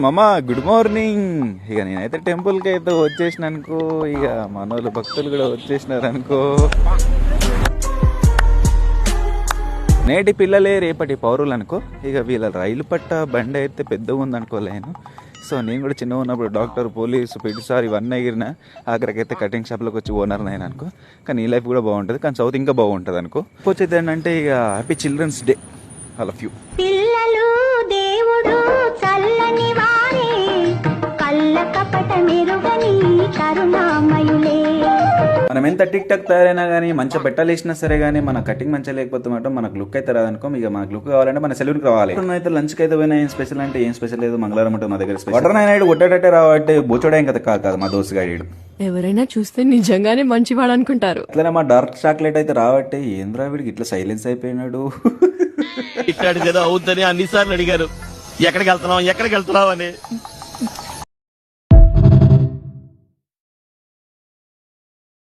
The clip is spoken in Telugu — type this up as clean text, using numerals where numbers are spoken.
మామా గుడ్ మార్నింగ్. ఇక నేనైతే టెంపుల్కి అయితే వచ్చేసిన అనుకో, ఇక మనోళ్ళు భక్తులు కూడా వచ్చేసినారు అనుకో. నేటి పిల్లలే రేపటి పౌరులు అనుకో. ఇక వీళ్ళ రైలు పట్ట బండి అయితే పెద్దగా ఉందనుకోలేను. సో నేను కూడా చిన్నగా ఉన్నప్పుడు డాక్టర్, పోలీసు, పిటి సార్ ఇవన్నీ ఎగిరిన ఆఖరికైతే కటింగ్ షాప్లోకి వచ్చి ఓనర్ అయినా అనుకో. కానీ ఈ లైఫ్ కూడా బాగుంటుంది, కానీ సౌత్ ఇంకా బాగుంటుంది అనుకో. వచ్చేది ఏంటంటే ఇక happy children's day all of you. పిల్లలు దేవుడు చల్లని వారే, కళ్ళ కపట మెరుగని కరుణామయులే. మనం ఎంత టిక్ టాక్ తయారైనా కానీ, మంచిగా బెట్టలేసినా సరే కానీ, మన కటింగ్ మంచిగా లేకపోతే మాత్రం మనకు లుక్ అయితే రాదనుకో. ఇక మనకు లుక్ కావాలంటే మన సెలూన్కి రావాలి. అయితే లంచ్కి అయితే పోయినా ఏం స్పెషల్ అంటే ఏం స్పెషల్ లేదు, మంగళవారం ఉంటుంది మా దగ్గర స్పెషల్. వాటర్ నాయుడు కొట్టేటట్టే రావట్టే బోచోడా ఇంకా కాదు మా దోస్తు గాడు. ఎవరైనా చూస్తే నిజంగానే మంచివాడు అనుకుంటారు. అట్లనే మా డార్క్ చాక్లెట్ అయితే రావట్టే ఏంద్రా వీడికి ఇట్లా సైలెన్స్ అయిపోయినాడు. ఇట్లాంటిది ఏదో అవుతుందని అన్నిసార్లు అడిగారు, ఎక్కడికి వెళ్తున్నావు అని.